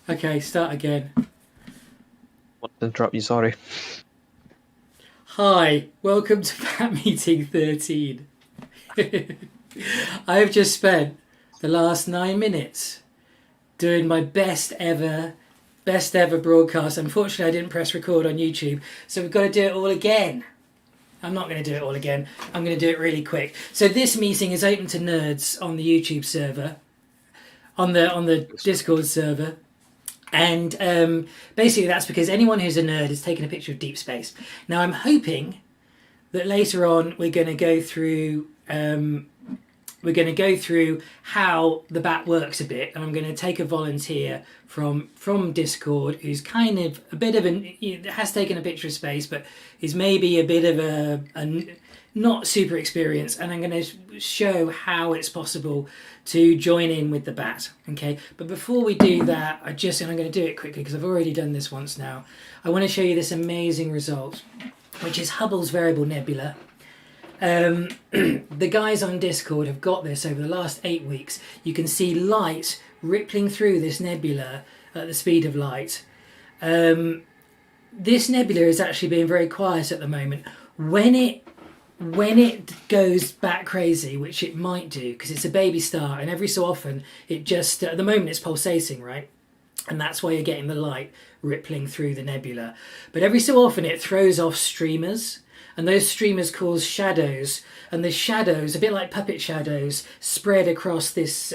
Okay, start again. Want to interrupt you, sorry. Hi, welcome to Pat Meeting 13. I have just spent the last 9 minutes doing my best ever broadcast. Unfortunately, I didn't press record on YouTube, so we've got to do it all again. I'm not going to do it all again. I'm going to do it really quick. So this meeting is open to nerds on the YouTube server, on the Discord server. And basically that's because anyone who's a nerd is taking a picture of deep space. Now I'm hoping that later on we're going to go through how the bat works a bit, and I'm going to take a volunteer from Discord who's kind of a bit of has taken a picture of space, but is maybe a bit of a not super experienced, and I'm going to show how it's possible to join in with the bat. Okay, but before we do that, I'm going to do it quickly because I've already done this once now. I want to show you this amazing result, which is Hubble's variable nebula. The guys on Discord have got this over the last 8 weeks. You can see light rippling through this nebula at the speed of light. This nebula is actually being very quiet at the moment. When it goes bat crazy, which it might do because it's a baby star, and every so often it just at the moment it's pulsating, right? And that's why you're getting the light rippling through the nebula. But every so often it throws off streamers, and those streamers cause shadows, and the shadows, a bit like puppet shadows, spread across this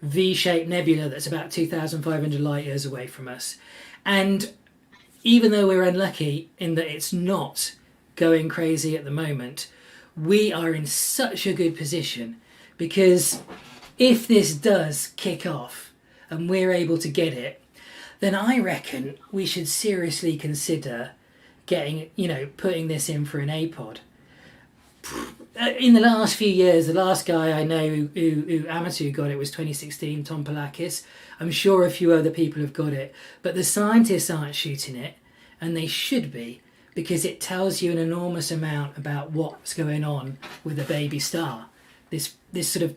V-shaped nebula that's about 2,500 light years away from us. And even though we're unlucky in that it's not going crazy at the moment, we are in such a good position, because if this does kick off and we're able to get it, then I reckon we should seriously consider putting this in for an APOD. In the last few years, the last guy I know who amateur got it was 2016, Tom Palakis. I'm sure a few other people have got it, but the scientists aren't shooting it, and they should be, because it tells you an enormous amount about what's going on with a baby star. This sort of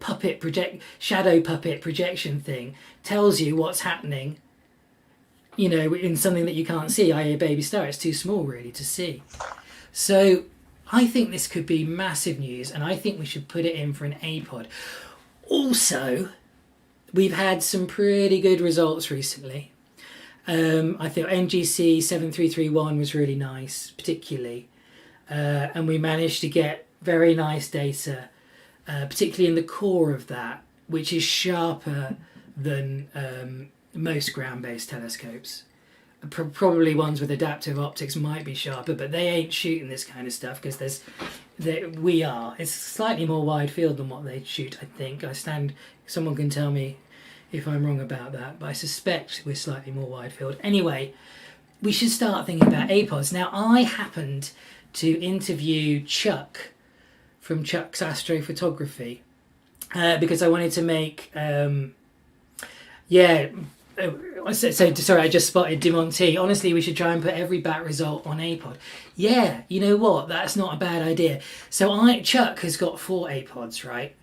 shadow puppet projection thing tells you what's happening, in something that you can't see, i.e. a baby star. It's too small really to see. So I think this could be massive news, and I think we should put it in for an APOD. Also, we've had some pretty good results recently. I think NGC2361 was really nice, particularly. And we managed to get very nice data, particularly in the core of that, which is sharper than most ground-based telescopes. Probably ones with adaptive optics might be sharper, but they ain't shooting this kind of stuff because it's slightly more wide field than what they shoot, I think. Someone can tell me if I'm wrong about that, but I suspect we're slightly more wide field. Anyway, we should start thinking about APODs. Now, I happened to interview Chuck from Chuck's Astrophotography because I wanted to make, sorry, I just spotted Dimonti. Honestly, we should try and put every bat result on APOD. Yeah, you know what? That's not a bad idea. So Chuck has got 4 APODs, right?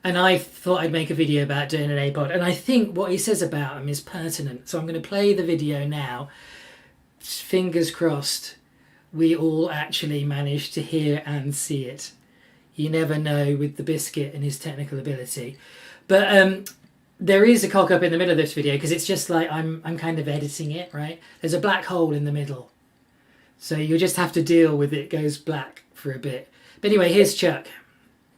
And I thought I'd make a video about doing an APOD. And I think what he says about them is pertinent. So I'm going to play the video now. Fingers crossed we all actually manage to hear and see it. You never know with the biscuit and his technical ability. But there is a cock up in the middle of this video because it's just like I'm kind of editing it, right? There's a black hole in the middle. So you'll just have to deal with it goes black for a bit. But anyway, here's Chuck.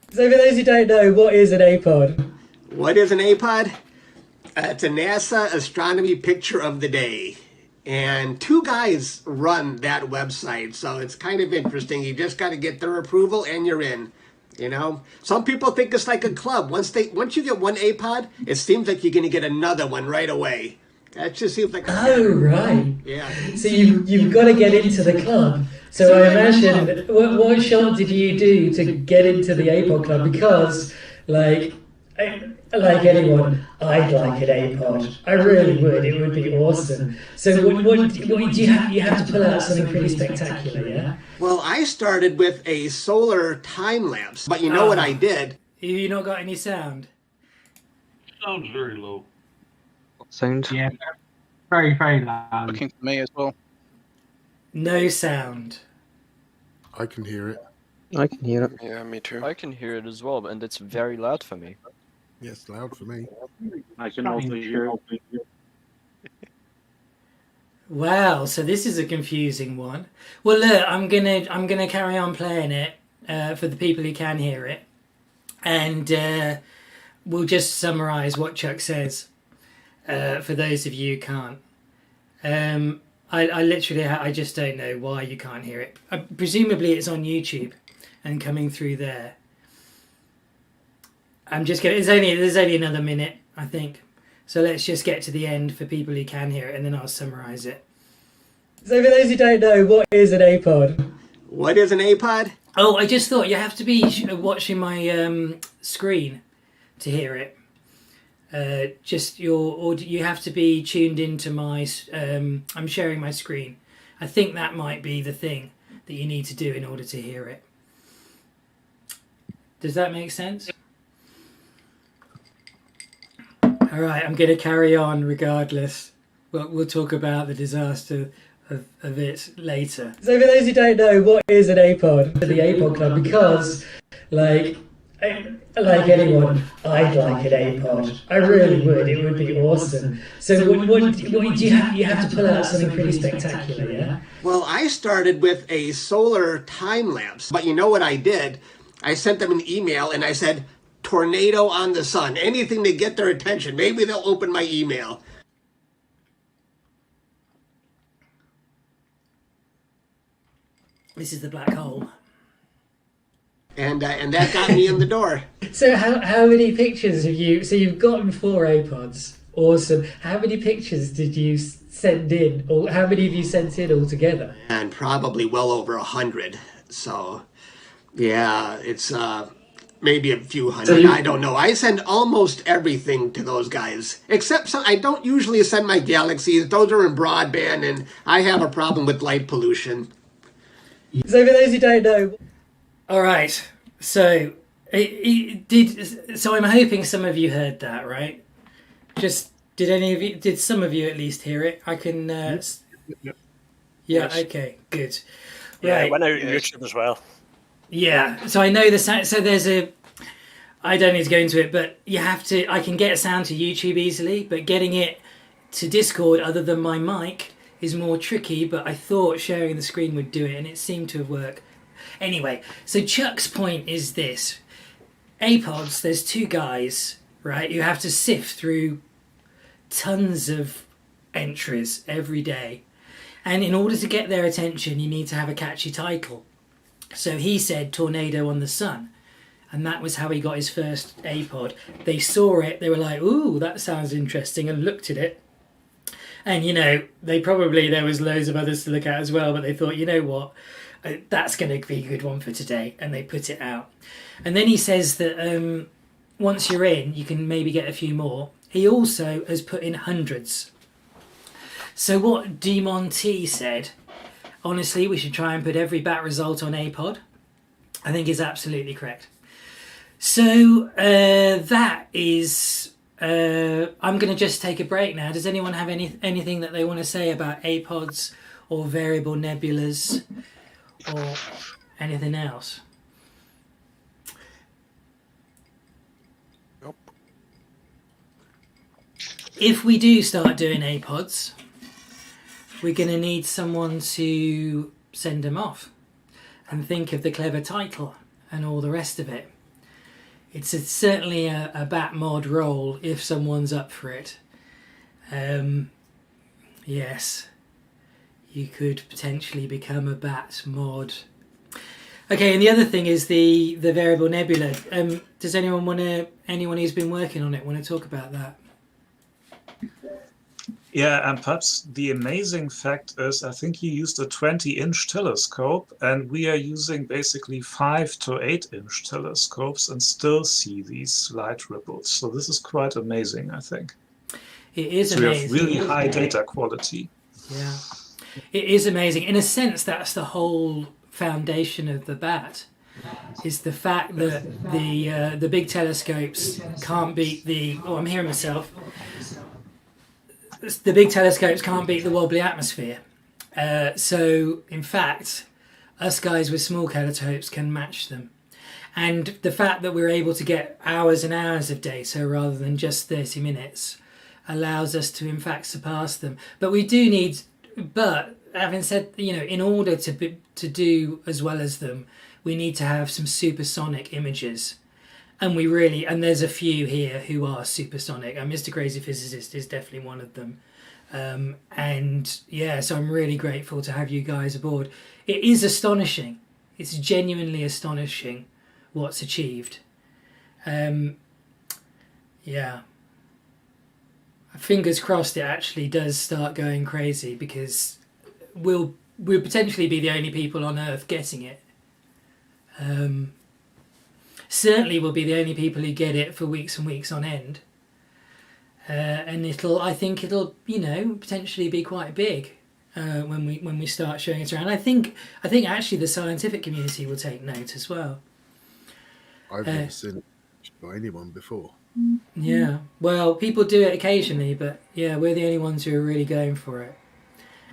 So for those who don't know, what is an APOD? What is an APOD? It's a NASA astronomy picture of the day. And 2 guys run that website, so it's kind of interesting. You just got to get their approval and you're in. Some people think it's like a club. Once you get one APOD, it seems like you're going to get another one right away. That just seems like right. Yeah. So you've got to get into the club. So I imagine, what shot did you do to get into the APOD club? Because, like anyone, I'd like an APOD. I really would. It would be awesome. So what do you have? You have to pull out something pretty spectacular, yeah? Well, I started with a solar time lapse, but you know what I did? You not got any sound? Sounds very low. Sound? Yeah. Very, very loud. Looking for me as well. No sound. I can hear it. I can hear it. Yeah, me too. I can hear it as well, and it's very loud for me. Yes, loud for me. I can also hear it. Wow, so this is a confusing one. Well, look, I'm gonna carry on playing it for the people who can hear it, and we'll just summarise what Chuck says for those of you who can't. I literally, I just don't know why you can't hear it. Presumably, it's on YouTube and coming through there. I'm just gonna. There's only another minute, I think. So let's just get to the end for people who can hear it, and then I'll summarise it. So for those who don't know, what is an APOD? What is an APOD? Oh, I just thought you have to be watching my screen to hear it. You have to be tuned into my. I'm sharing my screen. I think that might be the thing that you need to do in order to hear it. Does that make sense? All right, I'm going to carry on regardless. We'll talk about the disaster of it later. So for those who don't know, what is an APOD? The APOD Club, because like anyone, I'd like an APOD. I really would. It would be awesome. So what do you have to pull out something pretty spectacular, yeah? Well, I started with a solar time lapse, but you know what I did? I sent them an email and I said, tornado on the sun, anything to get their attention. Maybe they'll open my email. This is the black hole. And that got me in the door. So how many pictures have you... So you've gotten 4 APODs. Awesome. How many pictures did you send in? Or how many have you sent in altogether? And probably well over 100. So, yeah, it's maybe a few hundred. I don't know. I send almost everything to those guys. Except I don't usually send my galaxies. Those are in broadband, and I have a problem with light pollution. So for those who don't know... All right, so I'm hoping some of you heard that, right? Did some of you at least hear it? I can. Yeah. Yes. Okay. Good. Yeah, right. it went out on YouTube as well. Yeah. So I know the sound. So there's a. I don't need to go into it, but you have to. I can get sound to YouTube easily, but getting it to Discord, other than my mic, is more tricky. But I thought sharing the screen would do it, and it seemed to have worked. Anyway, so Chuck's point is this. APODs, there's 2 guys, right, who have to sift through tons of entries every day. And in order to get their attention, you need to have a catchy title. So he said Tornado on the Sun. And that was how he got his first APOD. They saw it, they were like, ooh, that sounds interesting, and looked at it. And, you know, there was loads of others to look at as well, but they thought, you know what? That's going to be a good one for today, and they put it out. And then he says that once you're in, you can maybe get a few more. He also has put in hundreds. So what Demonty said, honestly, we should try and put every bat result on APOD, I think is absolutely correct. So that is... I'm going to just take a break now. Does anyone have anything that they want to say about APODs or variable nebulas? Or anything else? Nope. If we do start doing APODs, we're going to need someone to send them off and think of the clever title and all the rest of it. It's certainly a bat mod role if someone's up for it. Yes. You could potentially become a bat mod. Okay, and the other thing is the variable nebula. Does anyone who's been working on it want to talk about that? Yeah, and perhaps the amazing fact is, I think you used a 20-inch telescope, and we are using basically 5 to 8-inch telescopes and still see these light ripples. So this is quite amazing, I think. It is so amazing. We have really high data quality. Yeah. It is amazing. In a sense, that's the whole foundation of the bat, is the fact that the big telescopes can't beat the... Oh, I'm hearing myself. the big telescopes can't beat the wobbly atmosphere. So, in fact, us guys with small telescopes can match them. And the fact that we're able to get hours and hours of data rather than just 30 minutes allows us to, in fact, surpass them. But we do need, but having said, in order to do as well as them, we need to have some supersonic images. And there's a few here who are supersonic. And Mr. Crazy Physicist is definitely one of them. So I'm really grateful to have you guys aboard. It is astonishing. It's genuinely astonishing what's achieved. Fingers crossed it actually does start going crazy, because we'll potentially be the only people on Earth getting it. Certainly we'll be the only people who get it for weeks and weeks on end. And I think it'll potentially be quite big when we start showing it around. I think actually the scientific community will take note as well. I've never seen it by anyone before. Yeah, well, people do it occasionally, but yeah, we're the only ones who are really going for it.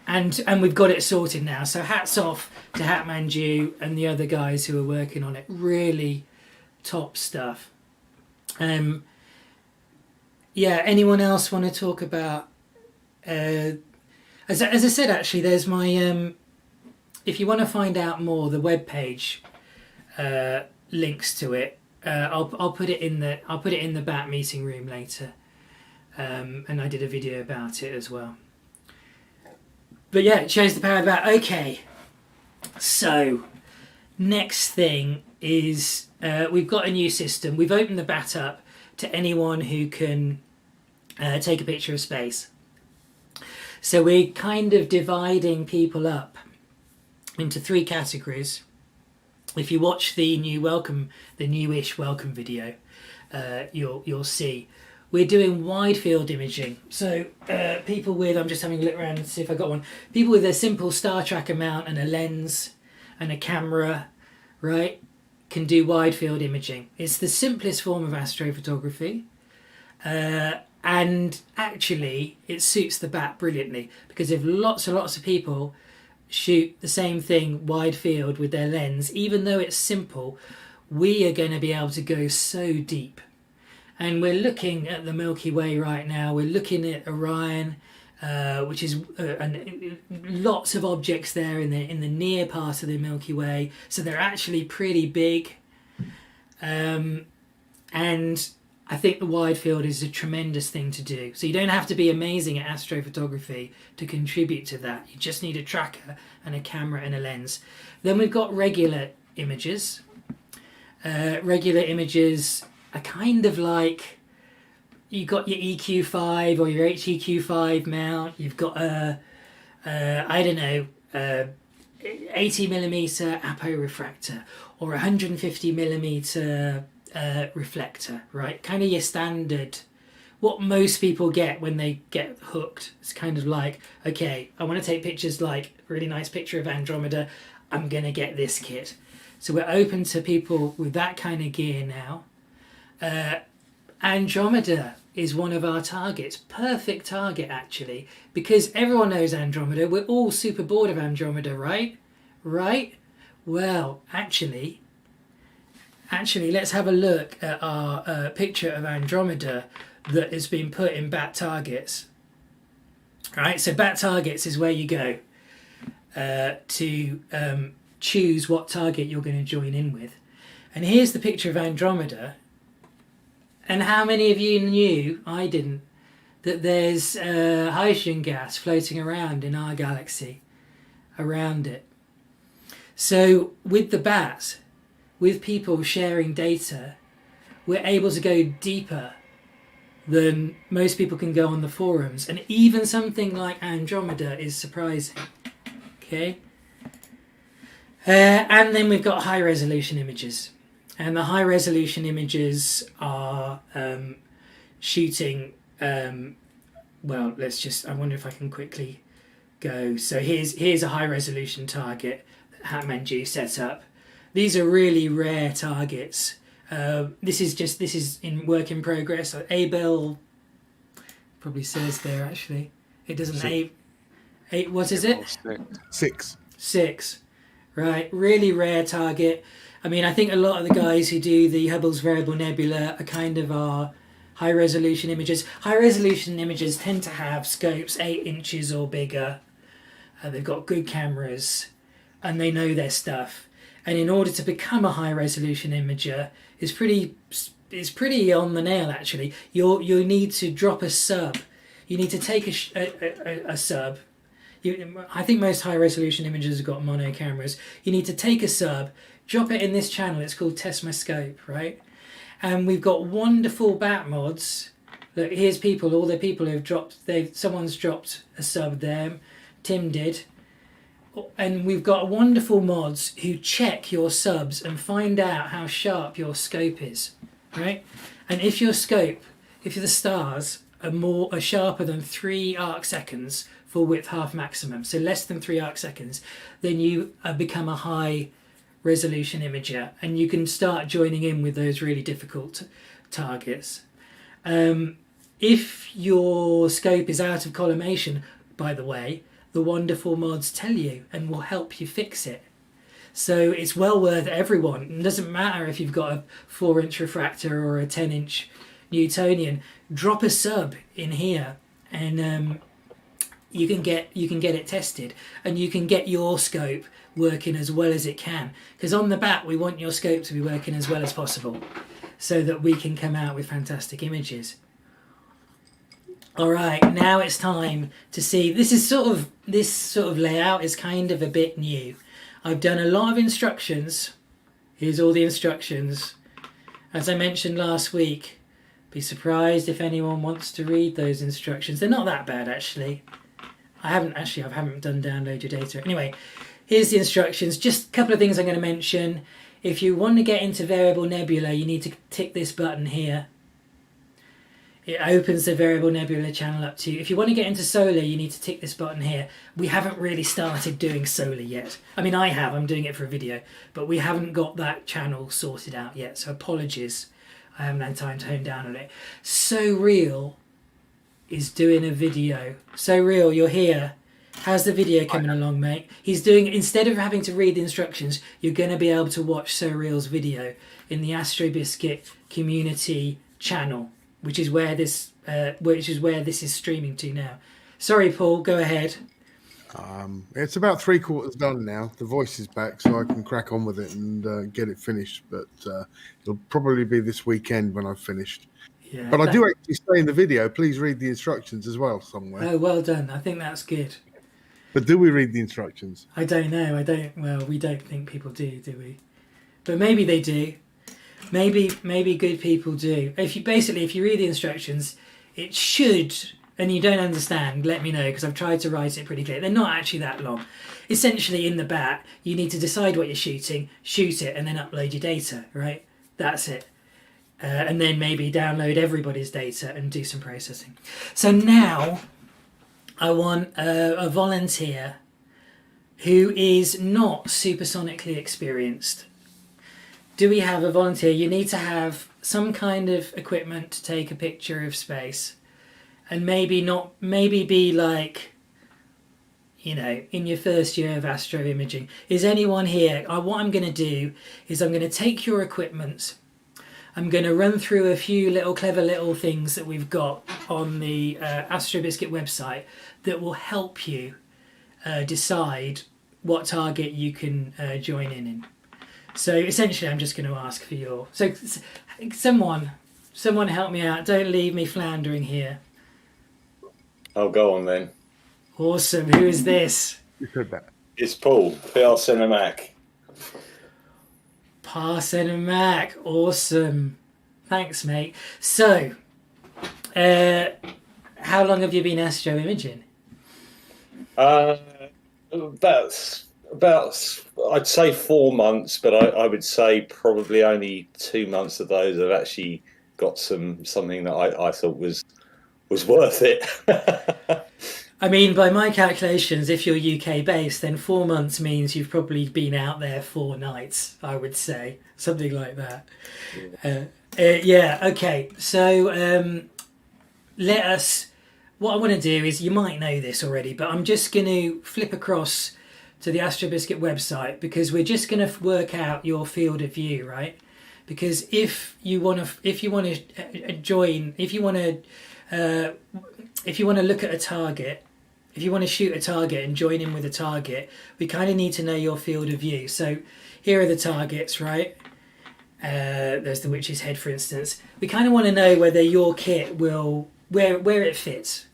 And we've got it sorted now, so hats off to Hatmanju and the other guys who are working on it. Really top stuff. Anyone else want to talk about... As I said, actually, there's my... if you want to find out more, the webpage links to it. I'll put it in the bat meeting room later, and I did a video about it as well. But yeah, it shows the power of the bat. Okay, so next thing is we've got a new system. We've opened the bat up to anyone who can take a picture of space. So we're kind of dividing people up into 3 categories. If you watch the newish welcome video, you'll see we're doing Widefield imaging. So people with, I'm just having a look around and see if I got one. People with a simple star tracker mount and a lens and a camera, right, can do Widefield imaging. It's the simplest form of astrophotography, and actually it suits the bat brilliantly, because if lots and lots of people shoot the same thing wide field with their lens, even though it's simple, we are going to be able to go so deep. And we're looking at the Milky Way right now. We're looking at Orion, which is lots of objects there in the near part of the Milky Way. So they're actually pretty big. And I think the wide field is a tremendous thing to do. So you don't have to be amazing at astrophotography to contribute to that. You just need a tracker and a camera and a lens. Then we've got regular images. Regular images are kind of like, you've got your EQ5 or your HEQ5 mount. You've got a 80mm APO refractor or 150mm reflector, right? Kind of your standard, what most people get when they get hooked. It's kind of like, okay, I want to take pictures, like a really nice picture of Andromeda, I'm gonna get this kit. So we're open to people with that kind of gear now. Andromeda is one of our targets. Perfect target, actually, because everyone knows Andromeda. We're all super bored of Andromeda, right? Right? Well, actually, let's have a look at our picture of Andromeda that has been put in bat targets. Right, so bat targets is where you go to choose what target you're going to join in with. And here's the picture of Andromeda. And how many of you knew, I didn't, that there's hydrogen gas floating around in our galaxy, around it. So with the bat, with people sharing data, we're able to go deeper than most people can go on the forums. And even something like Andromeda is surprising. Okay? And then we've got high resolution images. And the high resolution images are shooting, well, let's just, I wonder if I can quickly go. So here's a high resolution target that Hatmanju set up. These are really rare targets. This is in work in progress. So Abel probably says there actually. It doesn't. Six. Eight. What is it? 6. 6. Right. Really rare target. I mean, I think a lot of the guys who do the Hubble's Variable Nebula are kind of our high resolution images. High resolution images tend to have scopes 8 inches or bigger. They've got good cameras and they know their stuff. And in order to become a high resolution imager, it's pretty on the nail actually. You need to drop a sub. You need to take a sub. I think most high resolution imagers have got mono cameras. You need to take a sub, drop it in this channel. It's called Test My Scope, right? And we've got wonderful bat mods. Look, here's people. All the people who've dropped. Someone's dropped a sub there. Tim did. And we've got wonderful mods who check your subs and find out how sharp your scope is, right? And if your scope, if the stars are sharper than 3 arc seconds for width half maximum, so less than 3 arc seconds, then you become a high resolution imager, and you can start joining in with those really difficult targets. If your scope is out of collimation, by the way, the wonderful mods tell you and will help you fix it. So it's well worth everyone. It doesn't matter if you've got a 4-inch refractor or a 10-inch Newtonian. Drop a sub in here, and you can get it tested, and you can get your scope working as well as it can. Because on the bat, we want your scope to be working as well as possible, so that we can come out with fantastic images. All right, now it's time to see. This sort of layout is kind of a bit new. I've done a lot of instructions. Here's all the instructions. As I mentioned last week, be surprised if anyone wants to read those instructions. They're not that bad actually. I haven't done download your data. Anyway, here's the instructions. Just a couple of things I'm going to mention. If you want to get into Variable Nebula, you need to tick this button here. It opens the Variable Nebula channel up to you. If you want to get into solar, you need to tick this button here. We haven't really started doing solar yet. I mean, I have. I'm doing it for a video. But we haven't got that channel sorted out yet. So apologies. I haven't had time to hone down on it. So Real is doing a video. So Real, you're here. How's the video coming along, mate? He's doing, instead of having to read the instructions, you're going to be able to watch So Real's video in the Astrobiscuit community channel, which is where this is streaming to now. Sorry, Paul, go ahead. It's about 3/4 done now. The voice is back, so I can crack on with it and get it finished. But it'll probably be this weekend when I've finished. Yeah, but I do actually say in the video, please read the instructions as well somewhere. Oh, well done. I think that's good. But do we read the instructions? I don't know. Well, we don't think people do we? But maybe they do. Maybe good people do. If you read the instructions, it should, and you don't understand, let me know, because I've tried to write it pretty clear. They're not actually that long. Essentially, in the bat, you need to decide what you're shooting, shoot it, and then upload your data, right? That's it. And then maybe download everybody's data and do some processing. So now I want a volunteer who is not supersonically experienced. Do we have a volunteer? You need to have some kind of equipment to take a picture of space, and maybe be like, you know, in your first year of astro imaging. Is anyone here? What I'm going to do is I'm going to take your equipment. I'm going to run through a few clever little things that we've got on the Astrobiscuit website that will help you decide what target you can join in. So essentially, I'm just going to ask for your... So someone help me out. Don't leave me floundering here. I'll go on then. Awesome. Who is this? You said that. It's Paul, PR Cinemac. Parson and Mac. Awesome. Thanks, mate. So, how long have you been astro imaging? About I'd say 4 months, but I would say probably only 2 months of those have actually got something that I thought was worth it. I mean, by my calculations, if you're UK based, then 4 months means you've probably been out there 4 nights, I would say. Something like that. Yeah, okay. So let us what I want to do is, you might know this already, but I'm just going to flip across to the Astrobiscuit website, because we're just going to work out your field of view, right? Because if you want to look at a target, if you want to shoot a target and join in with a target, we kind of need to know your field of view. So here are the targets, right? There's the witch's head, for instance. We kind of want to know whether your kit will, where it fits.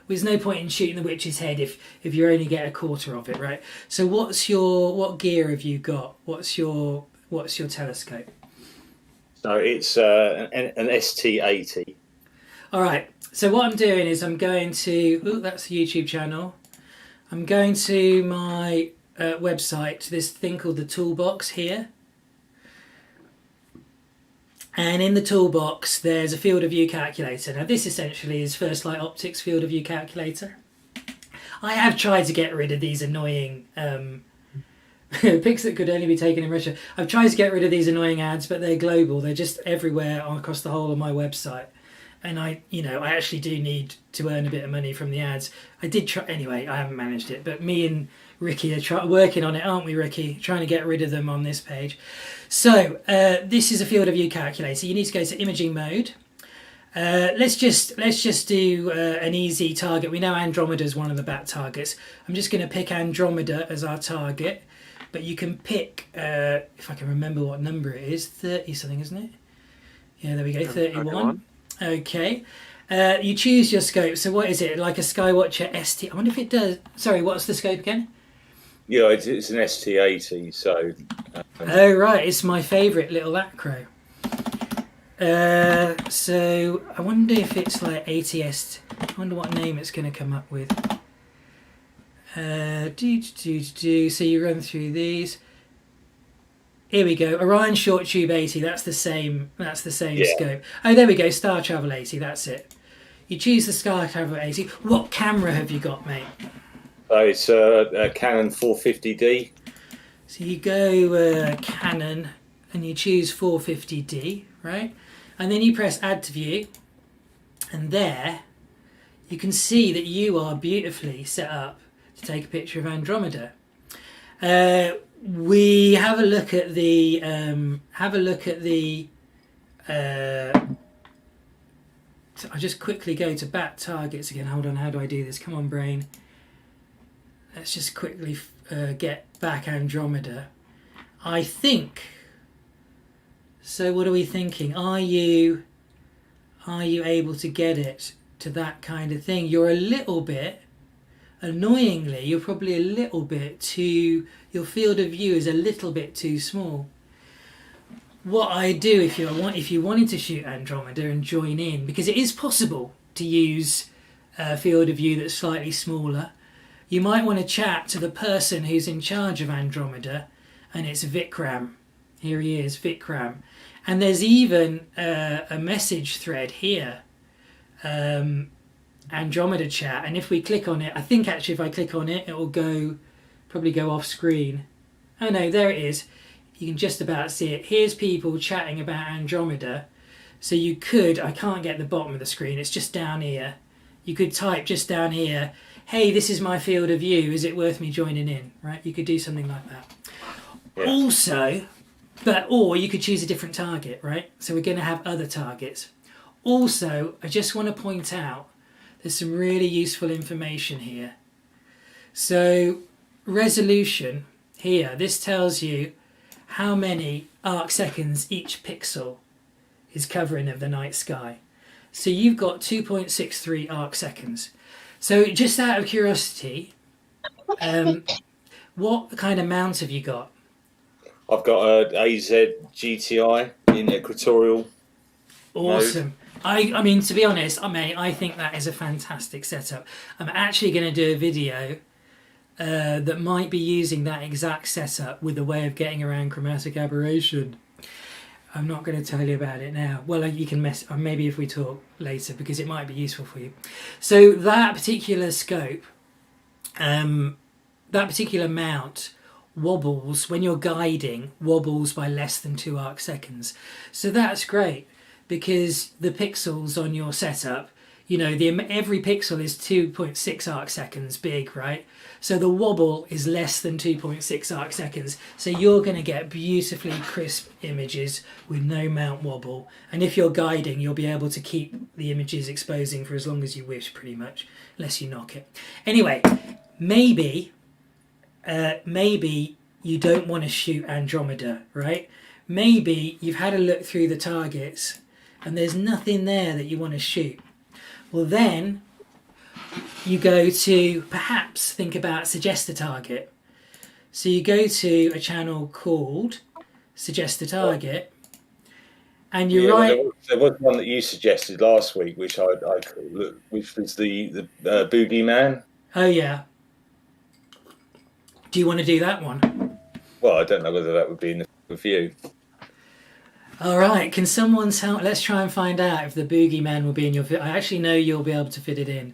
There's no point in shooting the witch's head if you only get a quarter of it, right? So what gear have you got? What's your telescope? So it's an ST80. All right. So what I'm doing is I'm going to, that's the YouTube channel. I'm going to my website, to this thing called the toolbox here. And in the toolbox, there's a field of view calculator. Now this essentially is First Light Optics field of view calculator. I have tried to get rid of these annoying pics that could only be taken in Russia. I've tried to get rid of these annoying ads, but they're global. They're just everywhere across the whole of my website. And I actually do need to earn a bit of money from the ads. I did try, anyway, I haven't managed it, but me and Ricky are working on it, aren't we, Ricky? Trying to get rid of them on this page. So this is a field of view calculator. You need to go to imaging mode. Let's just do an easy target. We know Andromeda is one of the bat targets. I'm just going to pick Andromeda as our target, but you can pick, if I can remember what number it is, 30 something, isn't it? Yeah, there we go, 31. Okay. You choose your scope. So what is it? Like a Skywatcher ST? I wonder if it does. Sorry, what's the scope again? Yeah, it's an ST80. So. Oh right, it's my favourite little acro. So I wonder if it's like ATS. I wonder what name it's going to come up with. So you run through these. Here we go. Orion Short Tube 80. That's the same. That's the same scope. Oh, there we go. Star Travel 80. That's it. You choose the Star Travel 80. What camera have you got, mate? So it's a Canon 450D. So you go Canon and you choose 450D, right? And then you press Add to View, and there you can see that you are beautifully set up to take a picture of Andromeda. We have a look at the I'll just quickly go to bat targets again. Hold on, how do I do this? Come on, brain. Let's just quickly get back Andromeda. I think. So what are we thinking? Are you able to get it to that kind of thing? You're a little bit, annoyingly, you're probably a little bit too, your field of view is a little bit too small. What I do if you wanted to shoot Andromeda and join in, because it is possible to use a field of view that's slightly smaller, you might want to chat to the person who's in charge of Andromeda, and it's Vikram. Here he is, Vikram. And there's even a message thread here, Andromeda chat, and if we click on it, I think actually if I click on it, it will probably go off screen. Oh no, there it is. You can just about see it. Here's people chatting about Andromeda. So you could, I can't get the bottom of the screen, it's just down here. You could type just down here, hey, this is my field of view, is it worth me joining in? Right? You could do something like that. Yeah. Also, or you could choose a different target, right? So we're going to have other targets. Also, I just want to point out there's some really useful information here. So resolution here, this tells you how many arc seconds each pixel is covering of the night sky. So you've got 2.63 arc seconds. So just out of curiosity, what kind of mount have you got? I've got a AZ GTI in equatorial. Awesome. Mode. I mean, to be honest, I think that is a fantastic setup. I'm actually going to do a video that might be using that exact setup with a way of getting around chromatic aberration. I'm not going to tell you about it now. Well, you can maybe if we talk later, because it might be useful for you. So that particular scope, that particular mount wobbles when you're guiding, wobbles by less than 2 arc seconds. So that's great, because the pixels on your setup, you know, every pixel is 2.6 arc seconds big, right? So the wobble is less than 2.6 arc seconds. So you're going to get beautifully crisp images with no mount wobble. And if you're guiding, you'll be able to keep the images exposing for as long as you wish, pretty much, unless you knock it. Anyway, maybe you don't want to shoot Andromeda, right? Maybe you've had a look through the targets and there's nothing there that you want to shoot. Well, then you go to perhaps think about suggest a target. So you go to a channel called Suggest a Target, and you write. Well, there was one that you suggested last week, which which was the Boogey Man. Oh yeah. Do you want to do that one? Well, I don't know whether that would be in the review. All right. Can someone tell? Let's try and find out if the Boogey Man will be in your. I actually know you'll be able to fit it in.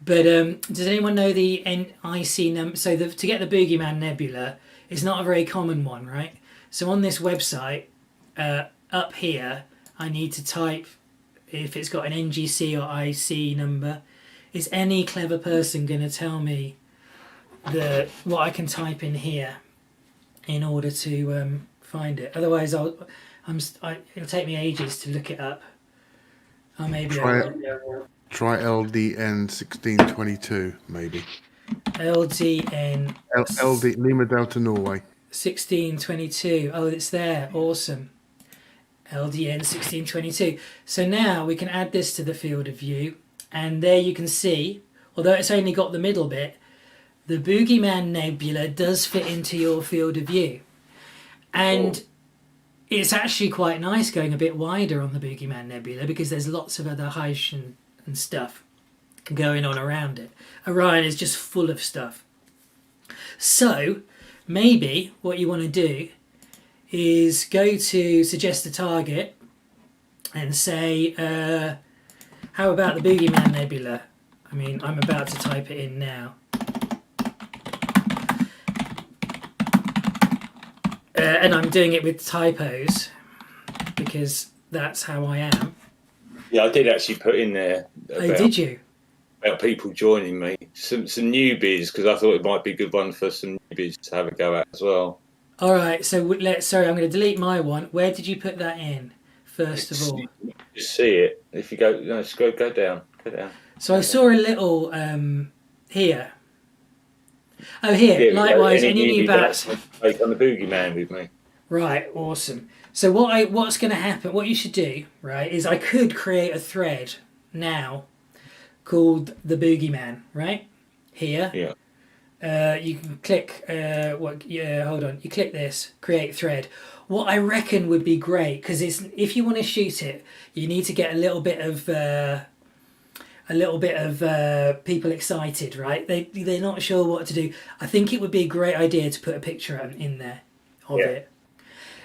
But does anyone know the NIC number? So to get the Boogey Man Nebula is not a very common one, right? So on this website, up here, I need to type if it's got an NGC or IC number. Is any clever person going to tell me what I can type in here in order to find it? Otherwise, it'll take me ages to look it up. Or maybe Try LDN 1622, maybe. LDN. LD Lima Delta Norway. 1622. Oh, it's there. Awesome. LDN 1622. So now we can add this to the field of view, and there you can see, although it's only got the middle bit, the Boogey Man Nebula does fit into your field of view. And it's actually quite nice going a bit wider on the Boogey Man Nebula because there's lots of other Hydrogen and stuff going on around it. Orion is just full of stuff. So maybe what you want to do is go to suggest a target and say, how about the Boogey Man Nebula? I mean, I'm about to type it in now. And I'm doing it with typos because that's how I am. Yeah, I did actually put in there. Did you? About people joining me, some newbies, because I thought it might be a good one for some newbies to have a go at as well. All right, so sorry, I'm going to delete my one. Where did you put that in first of all? You just see it if you go. No, just go down. Go down. So I saw a little here. Oh, here. Yeah, likewise, any new bats. Take on the Boogey Man with me. Right, awesome. So what's going to happen? What you should do, right, is I could create a thread now called the Boogey Man, right? Here. Yeah. You can click. Hold on. You click this. Create thread. What I reckon would be great, because if you want to shoot it, you need to get a little bit of people excited, right? They're not sure what to do. I think it would be a great idea to put a picture in there of it,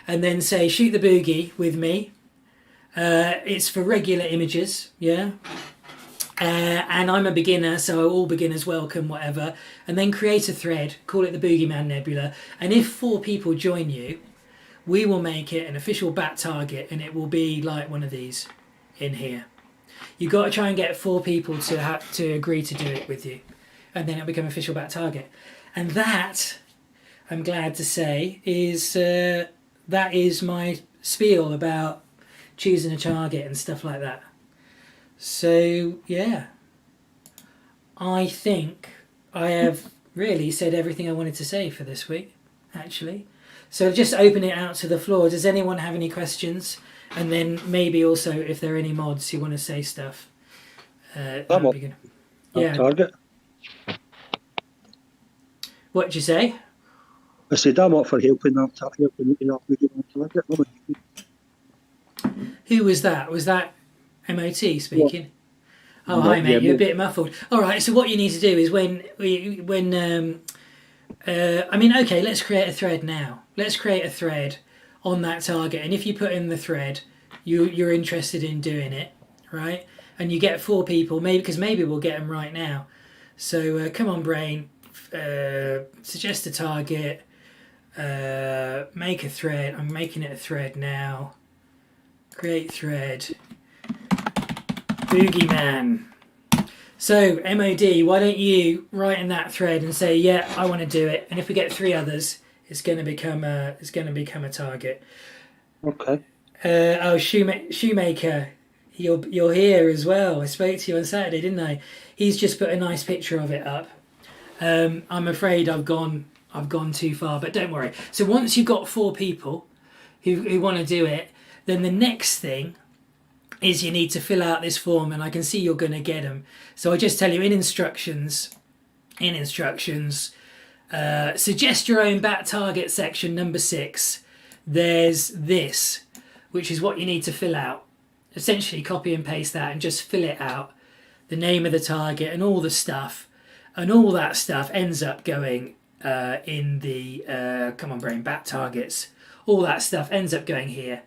and then say shoot the boogie with me. It's for regular images, yeah. And I'm a beginner, so all beginners welcome, whatever. And then create a thread, call it the Boogey Man Nebula. And if 4 people join you, we will make it an official bat target, and it will be like one of these in here. You've got to try and get 4 people to agree to do it with you, and then it'll become official bat target. And that, I'm glad to say, is that is my spiel about choosing a target and stuff like that. So yeah, I think I have really said everything I wanted to say for this week, actually. So just open it out to the floor. Does anyone have any questions? And then maybe also if there are any mods who want to say stuff. I'm up. Yeah. Target. What did you say? I said I'm up for helping that target. Target. Who was that? Was that MOT speaking? Yeah. Oh, hi mate, Yeah, you're a bit muffled. All right, so what you need to do is I mean, okay, let's create a thread now. Let's create a thread on that target, and if you put in the thread, you're interested in doing it, right? And you get 4 people, because maybe we'll get them right now. So come on, brain, suggest a target, make a thread. I'm making it a thread now. Create thread. Boogey Man. So MOD, why don't you write in that thread and say, yeah, I want to do it, and if we get 3 others, it's going to become a target. Okay. Shoemaker, you're here as well. I spoke to you on Saturday, didn't I? He's just put a nice picture of it up. I'm afraid I've gone too far, but don't worry. So once you've got 4 people who want to do it, then the next thing is you need to fill out this form, and I can see you're going to get them. So I just tell you in instructions, suggest your own bat target section number 6. There's this, which is what you need to fill out. Essentially copy and paste that and just fill it out. The name of the target and all the stuff. And all that stuff ends up going in the, come on brain, bat targets. All that stuff ends up going here.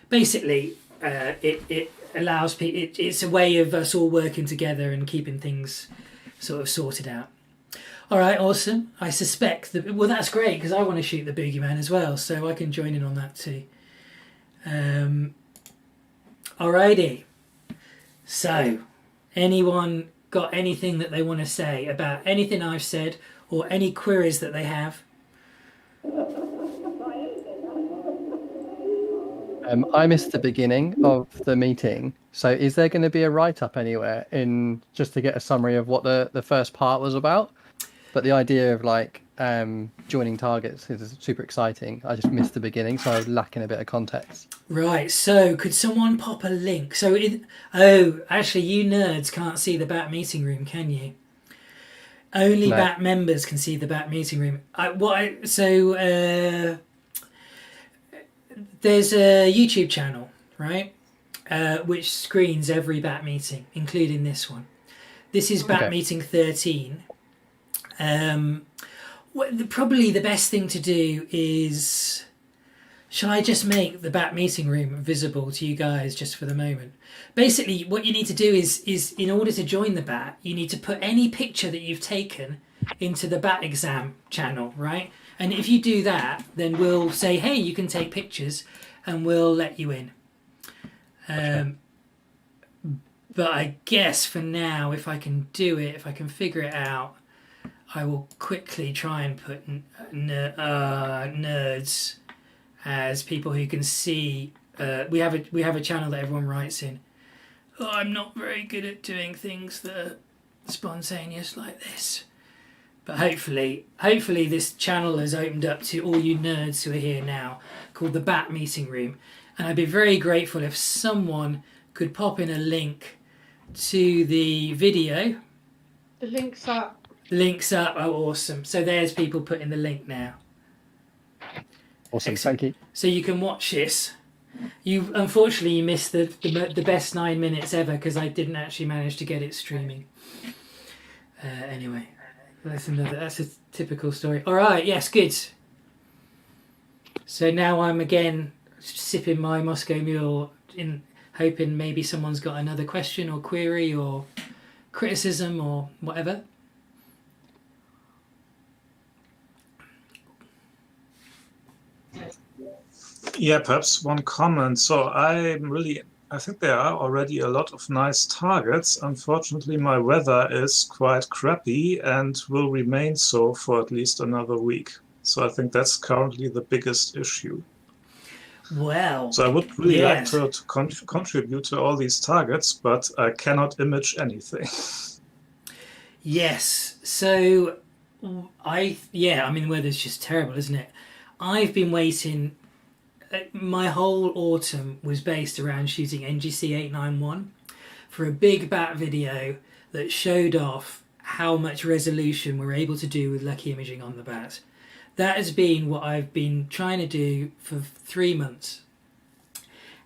Basically, it allows people, it's a way of us all working together and keeping things sort of sorted out. All right, awesome. I suspect that, well, that's great because I want to shoot the Boogey Man as well, so I can join in on that too. Alrighty. So, anyone got anything that they want to say about anything I've said or any queries that they have? I missed the beginning of the meeting, so is there going to be a write-up anywhere in just to get a summary of what the first part was about? But the idea of like joining targets is super exciting. I just missed the beginning, so I was lacking a bit of context. Right, so could someone pop a link? So, actually, you nerds can't see the BAT meeting room, can you? Only No. BAT members can see the BAT meeting room. There's a YouTube channel, right, which screens every BAT meeting, including this one. This is BAT meeting 13. Probably the best thing to do is, shall I just make the BAT meeting room visible to you guys just for the moment? Basically, what you need to do is in order to join the BAT, you need to put any picture that you've taken into the BAT exam channel, right? And if you do that, then we'll say, hey, you can take pictures and we'll let you in. But I guess for now, if I can do it, if I can figure it out, I will quickly try and put nerds as people who can see. We have a channel that everyone writes in. Oh, I'm not very good at doing things that are spontaneous like this. But hopefully this channel has opened up to all you nerds who are here now, called the BAT Meeting Room. And I'd be very grateful if someone could pop in a link to the video. The link's up. Links up. Oh, awesome. So there's people putting the link now. Awesome, thank you. So you can watch this. Unfortunately, you missed the best 9 minutes ever because I didn't actually manage to get it streaming. Anyway. That's a typical story. All right, yes, good. So now I'm again sipping my Moscow Mule, hoping maybe someone's got another question or query or criticism or whatever. Yeah, perhaps one comment. So I think there are already a lot of nice targets. Unfortunately, my weather is quite crappy and will remain so for at least another week. So I think that's currently the biggest issue. Well, so I would really like to contribute to all these targets, but I cannot image anything. Yes. So I mean, the weather's just terrible, isn't it? I've been waiting. My whole autumn was based around shooting NGC891 for a big BAT video that showed off how much resolution we're able to do with Lucky Imaging on the BAT. That has been what I've been trying to do for 3 months.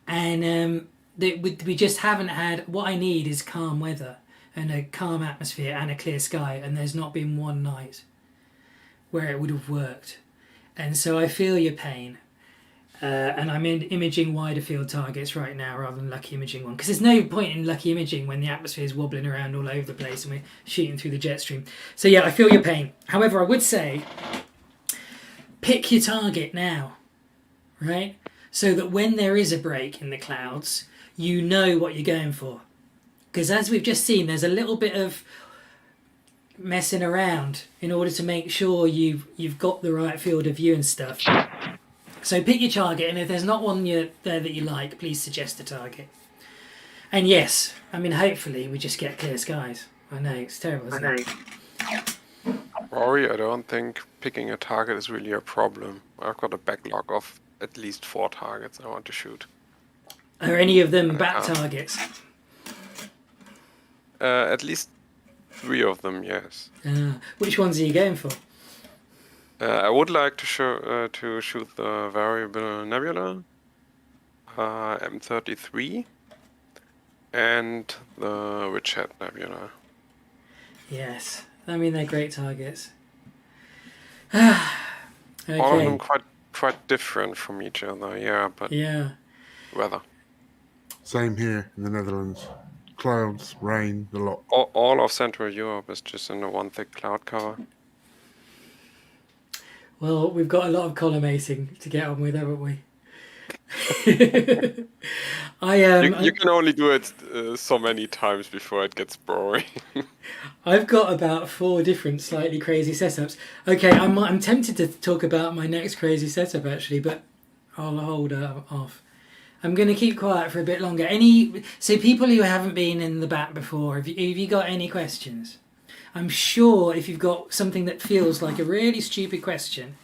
And we just haven't had, what I need is calm weather and a calm atmosphere and a clear sky, and there's not been one night where it would have worked. And so I feel your pain. And I'm imaging wider field targets right now rather than Lucky Imaging one, because there's no point in Lucky Imaging when the atmosphere is wobbling around all over the place and we're shooting through the jet stream. So yeah, I feel your pain. However, I would say pick your target now, right? So that when there is a break in the clouds, you know what you're going for. Because as we've just seen, there's a little bit of messing around in order to make sure you've got the right field of view and stuff. So pick your target, and if there's not one there that you like, please suggest a target. And yes, I mean, hopefully we just get clear skies. I know, it's terrible, isn't it? Rory, I don't think picking a target is really a problem. I've got a backlog of at least 4 targets I want to shoot. Are any of them bat targets? At least 3 of them, yes. Which ones are you going for? I would like to shoot the variable Nebula, M33, and the Witchhead Nebula. Yes, I mean they're great targets. Okay. All of them quite different from each other, yeah, but yeah. Weather. Same here in the Netherlands. Clouds, rain, the lot. All of Central Europe is just in a one thick cloud cover. Well, we've got a lot of collimating to get on with, haven't we? You can only do it so many times before it gets boring. I've got about 4 different slightly crazy setups. Okay, I'm tempted to talk about my next crazy setup actually, but I'll hold off. I'm going to keep quiet for a bit longer. So people who haven't been in the bat before, have you got any questions? I'm sure if you've got something that feels like a really stupid question,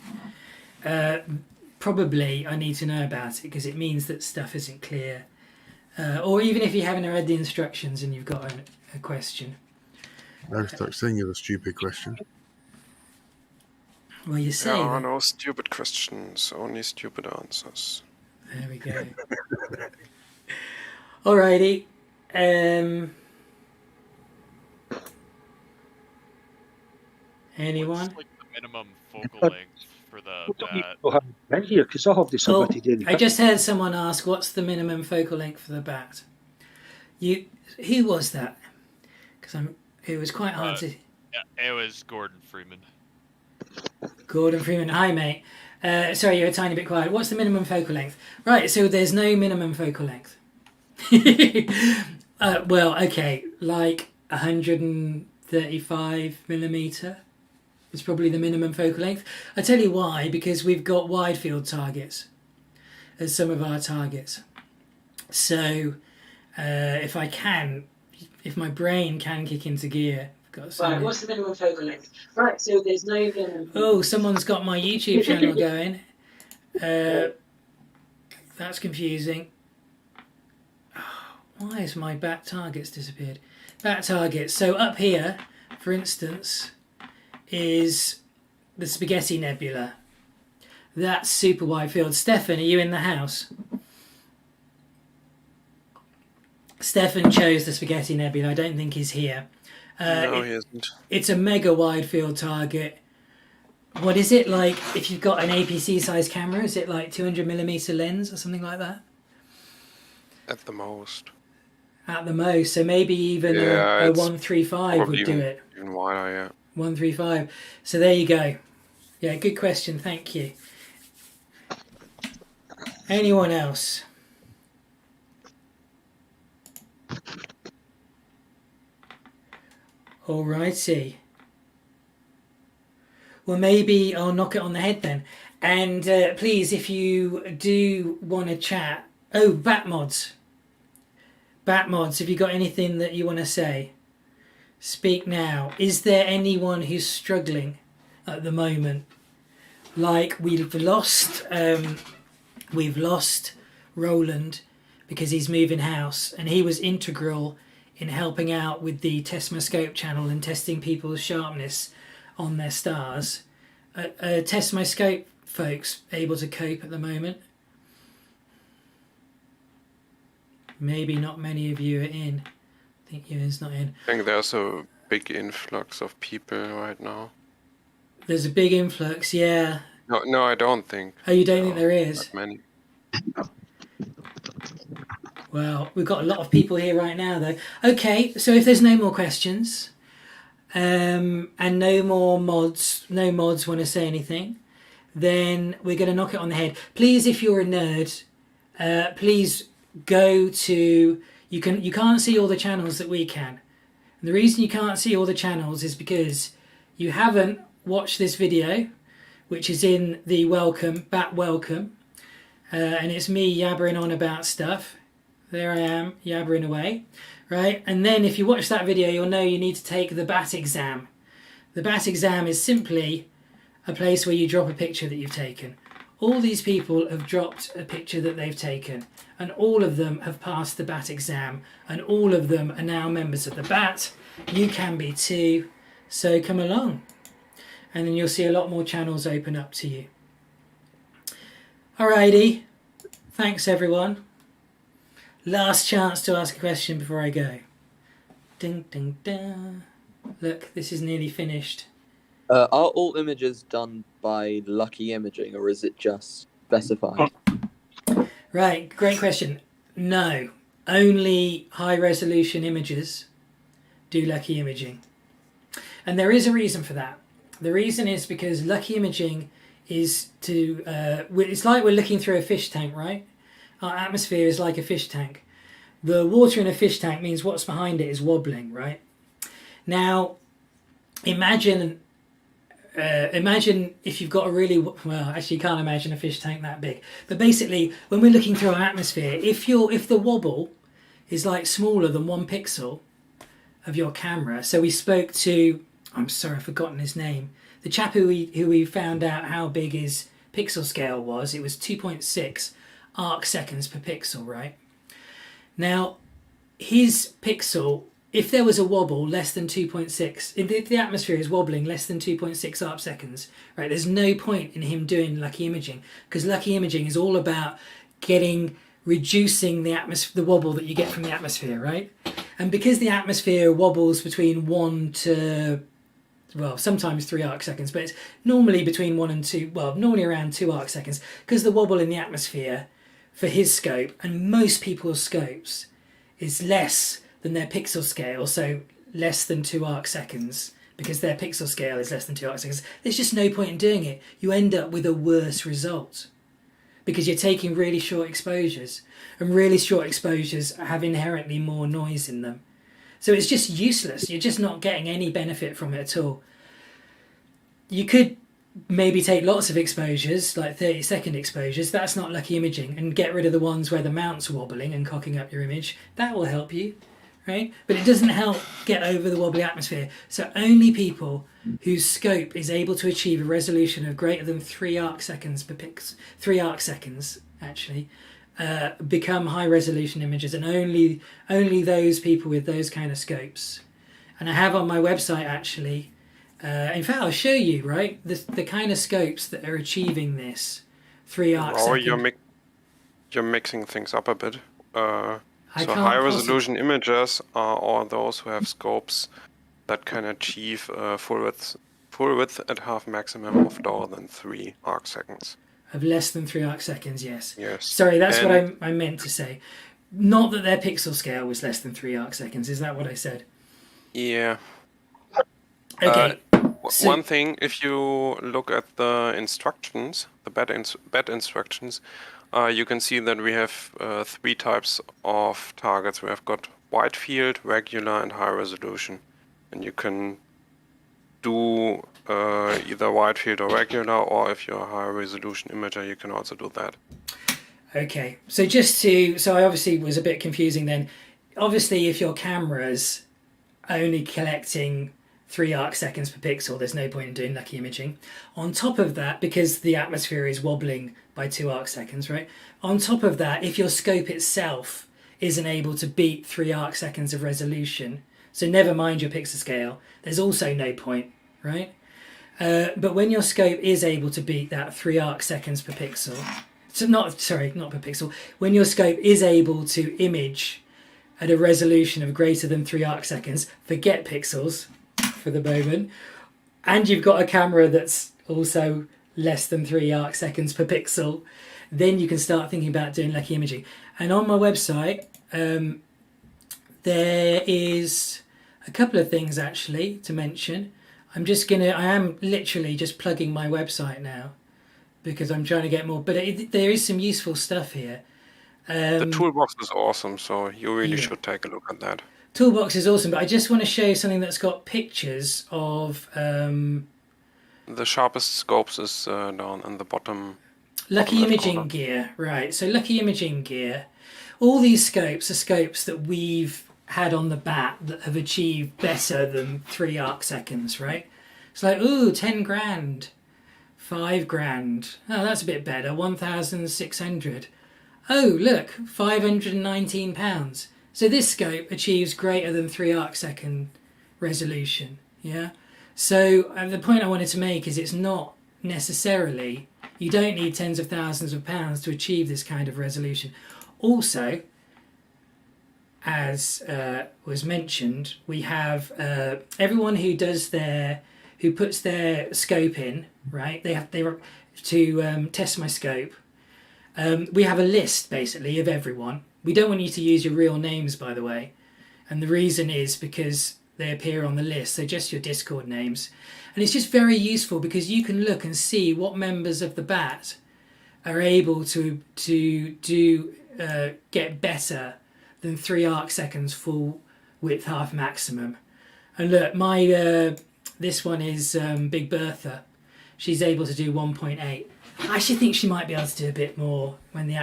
probably I need to know about it because it means that stuff isn't clear. Or even if you haven't read the instructions and you've got a question. No such thing as a stupid question. Well, you say there are no stupid questions, only stupid answers. There we go. Alrighty. Anyone? What's like the minimum focal length for the bat? Here, because I have this I just heard someone ask, "What's the minimum focal length for the bat?" Who was that? Because it was quite hard to. Yeah, it was Gordon Freeman. Gordon Freeman, hi mate. Sorry, you're a tiny bit quiet. What's the minimum focal length? Right, so there's no minimum focal length. Well, okay, like 135 millimeter is probably the minimum focal length. I tell you why, because we've got wide field targets as some of our targets. So if my brain can kick into gear. Right, what's the minimum focal length? Right, so there's no minimum. Oh, someone's got my YouTube channel going. That's confusing. Why has my bat targets disappeared? Bat targets. So up here, for instance, is the Spaghetti Nebula. That's super wide field. Stefan, are you in the house? Stefan chose the Spaghetti Nebula. I don't think he's here. No, he isn't. It's a mega wide field target. What is it like if you've got an APC size camera? Is it like 200mm lens or something like that? At the most. At the most, so maybe even a 135 would do it. Even wider, yeah. 135. So there you go. Yeah, good question. Thank you. Anyone else? Alrighty. Well, maybe I'll knock it on the head then. And please, if you do want to chat... Oh, bat mods. Bat mods, have you got anything that you want to say? Speak now. Is there anyone who's struggling at the moment? Like we've lost Roland because he's moving house, and he was integral in helping out with the Testmoscope channel and testing people's sharpness on their stars. Testmoscope folks able to cope at the moment? Maybe not many of you are in. I think Ewan's not in. I think there's a big influx of people right now. There's a big influx, yeah. No, I don't think. Oh, you don't think there is? Not many. Well, we've got a lot of people here right now, though. Okay, so if there's no more questions, and no mods want to say anything, then we're going to knock it on the head. Please, if you're a nerd, please go to... You can't see all the channels that we can. And the reason you can't see all the channels is because you haven't watched this video, which is in the welcome, and it's me yabbering on about stuff. There I am, yabbering away, right? And then if you watch that video, you'll know you need to take the BAT exam. The BAT exam is simply a place where you drop a picture that you've taken. All these people have dropped a picture that they've taken, and all of them have passed the BAT exam, and all of them are now members of the BAT. You can be too, so come along. And then you'll see a lot more channels open up to you. Alrighty, thanks everyone. Last chance to ask a question before I go. Ding, ding, ding. Look, this is nearly finished. Are all images done by Lucky Imaging, or is it just specified? Right, great question. No, only high-resolution images do Lucky Imaging. And there is a reason for that. The reason is because Lucky Imaging is to... it's like we're looking through a fish tank, right? Our atmosphere is like a fish tank. The water in a fish tank means what's behind it is wobbling, right? Now, imagine if you've got a really... Well, actually you can't imagine a fish tank that big. But basically, when we're looking through our atmosphere, if the wobble is like smaller than 1 pixel of your camera... So we spoke to... I'm sorry, I've forgotten his name. The chap who we found out how big his pixel scale was, it was 2.6 arc seconds per pixel, right? Now, his pixel, if there was a wobble less than 2.6, if the atmosphere is wobbling less than 2.6 arc seconds, right, there's no point in him doing Lucky Imaging, because Lucky Imaging is all about reducing the wobble that you get from the atmosphere, right? And because the atmosphere wobbles between 1 to... well, sometimes 3 arc seconds, but it's normally between 1 and 2, well, normally around 2 arc seconds, because the wobble in the atmosphere for his scope, and most people's scopes, is less than their pixel scale, so less than 2 arc seconds, because their pixel scale is less than 2 arc seconds. There's just no point in doing it. You end up with a worse result, because you're taking really short exposures, and really short exposures have inherently more noise in them. So it's just useless. You're just not getting any benefit from it at all. You could maybe take lots of exposures, like 30-second exposures. That's not Lucky Imaging. And get rid of the ones where the mount's wobbling and cocking up your image. That will help you, right? But it doesn't help get over the wobbly atmosphere. So only people whose scope is able to achieve a resolution of greater than 3 arc seconds per pixel, 3 arc seconds, actually, become high-resolution images, and only those people with those kind of scopes. And I have on my website, actually, in fact, I'll show you, right, the kind of scopes that are achieving this 3 arc second. You're mixing things up a bit. So high-resolution images are all those who have scopes that can achieve full width at half maximum of lower than 3 arc seconds. Of less than 3 arc seconds, yes. Yes. Sorry, that's what I meant to say. Not that their pixel scale was less than 3 arc seconds. Is that what I said? Yeah. Okay. One thing, if you look at the instructions, the BAT instructions, you can see that we have 3 types of targets. We have got wide field, regular, and high resolution. And you can do either wide field or regular, or if you're a high resolution imager, you can also do that. Okay, so so I obviously was a bit confusing then. Obviously, if your camera's only collecting 3 arc seconds per pixel, there's no point in doing Lucky Imaging. On top of that, because the atmosphere is wobbling by 2 arc seconds, right? On top of that, if your scope itself isn't able to beat 3 arc seconds of resolution, so never mind your pixel scale, there's also no point, right? But when your scope is able to beat that 3 arc seconds per pixel, so not per pixel, when your scope is able to image at a resolution of greater than 3 arc seconds, forget pixels for the moment, and you've got a camera that's also less than 3 arc seconds per pixel, then you can start thinking about doing Lucky Imaging. And on my website, there is a couple of things actually to mention. I am literally just plugging my website now because I'm trying to get more, but there is some useful stuff here. The toolbox is awesome, so you really should take a look at that. Toolbox is awesome, but I just want to show you something that's got pictures of The sharpest scopes is down in the bottom. Lucky bottom left Imaging corner. Gear. Right, so Lucky Imaging Gear. All these scopes are scopes that we've had on the bat that have achieved better than 3 arc seconds, right? It's like, ooh, 10 grand, 5 grand. Oh, that's a bit better, 1,600. Oh, look, £519. So this scope achieves greater than 3 arc second resolution, yeah? So the point I wanted to make is it's not necessarily, you don't need tens of thousands of pounds to achieve this kind of resolution. Also, as was mentioned, we have everyone who puts their scope in, right? They to test my scope. We have a list basically of everyone. We don't want you to use your real names, by the way, and the reason is because they appear on the list, so just your Discord names. And it's just very useful because you can look and see what members of the BAT are able to get better than 3 arc seconds full width half maximum. And look, my this one is Big Bertha. She's able to do 1.8. I actually think she might be able to do a bit more when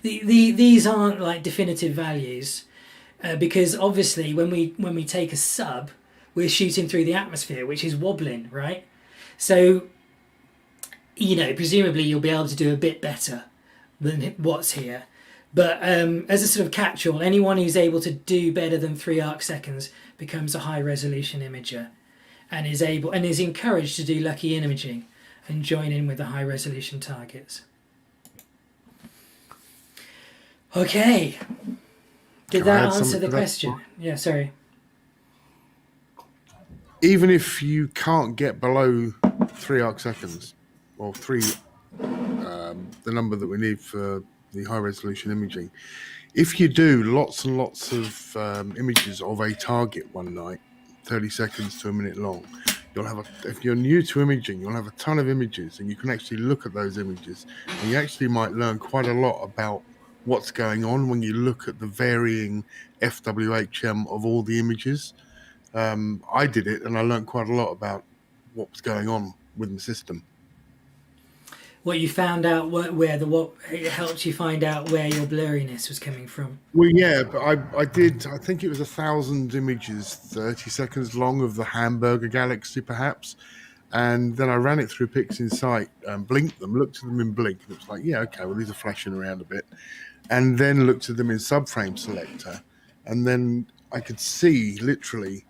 these aren't like definitive values. Because obviously when we take a sub, we're shooting through the atmosphere, which is wobbling, right? So, presumably you'll be able to do a bit better than what's here. But as a sort of catch-all, anyone who's able to do better than 3 arc seconds becomes a high-resolution imager and is encouraged to do lucky imaging and join in with the high-resolution targets. Okay. Did that answer the question? Yeah, sorry. Even if you can't get below 3 arc seconds, or the number that we need for the high resolution imaging, if you do lots and lots of images of a target one night, 30 seconds to a minute long, if you're new to imaging, you'll have a ton of images, and you can actually look at those images, and you actually might learn quite a lot about what's going on when you look at the varying FWHM of all the images. I did it, and I learned quite a lot about what was going on with the system. What you found out, it helped you find out where your blurriness was coming from. Well, yeah, but I think it was 1,000 images, 30 seconds long, of the Hamburger Galaxy, perhaps. And then I ran it through PixInsight, blinked them, looked at them in blink, and it was like, yeah, okay, well, these are flashing around a bit. And then looked at them in subframe selector, and then I could see literally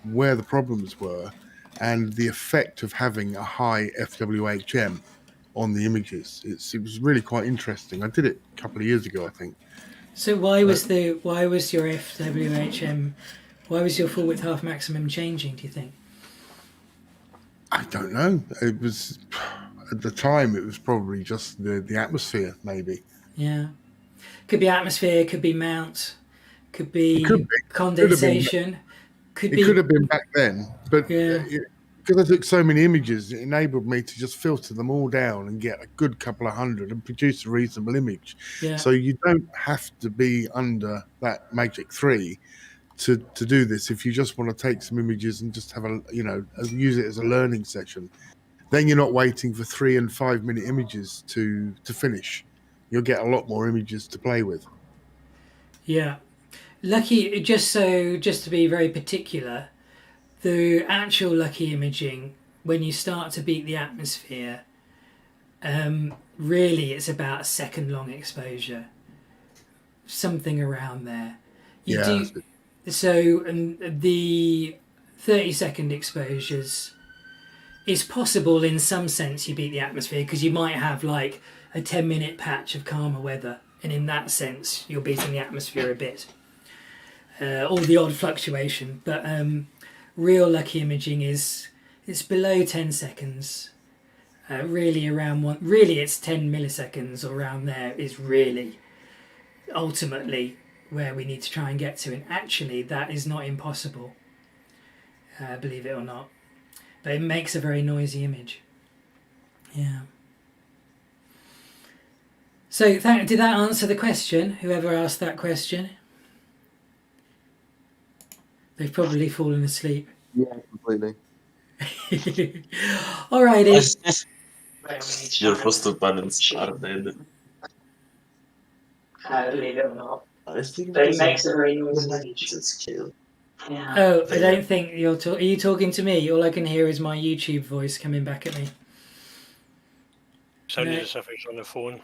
where the problems were and the effect of having a high FWHM on the images. It was really quite interesting. I did it a couple of years ago, I think. So why was your FWHM, why was your full width half maximum changing, do you think? I don't know. It was, at the time, it was probably just the atmosphere, maybe. Yeah. Could be atmosphere, could be mount, could be condensation. It could have been back then, but because I took so many images, it enabled me to just filter them all down and get a good couple of hundred and produce a reasonable image. Yeah. So you don't have to be under that Magic 3 to do this. If you just want to take some images and just have use it as a learning session, then you're not waiting for 3 and 5 minute images to finish. You'll get a lot more images to play with. Yeah. Lucky, just to be very particular, the actual lucky imaging, when you start to beat the atmosphere, really it's about a second long exposure, something around there. And the 30-second exposures, it's possible in some sense you beat the atmosphere because you might have like a 10-minute patch of calmer weather, and in that sense you're beating the atmosphere a bit, or the odd fluctuation. But real lucky imaging it's below 10 seconds, really around really it's 10 milliseconds or around there is really ultimately where we need to try and get to. And actually that is not impossible, believe it or not, but it makes a very noisy image. Yeah. So did that answer the question, whoever asked that question? They've probably fallen asleep. Yeah, completely. Alrighty. You're supposed to balance Arden. I think They make the skill. Oh, I don't think you're are you talking to me? All I can hear is my YouTube voice coming back at me. Sounded No. as if it's on the phone.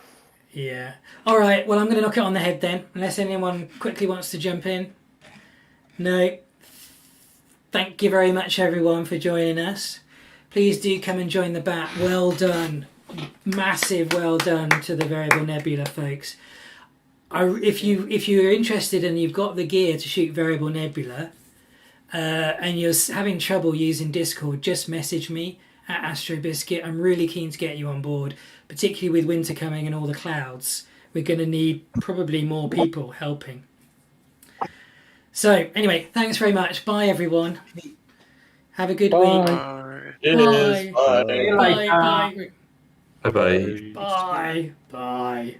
Yeah. All right. Well, I'm going to knock it on the head then, unless anyone quickly wants to jump in. No. Thank you very much, everyone, for joining us. Please do come and join the bat. Well done. Massive well done to the Variable Nebula folks. If you're interested and you've got the gear to shoot Variable Nebula, and you're having trouble using Discord, just message me at Astrobiscuit. I'm really keen to get you on board, particularly with winter coming and all the clouds. We're going to need probably more people helping. So anyway, thanks very much. Bye, everyone. Have a good week. Bye. Bye. Bye. Bye. Bye. Bye. Bye. Bye. Bye.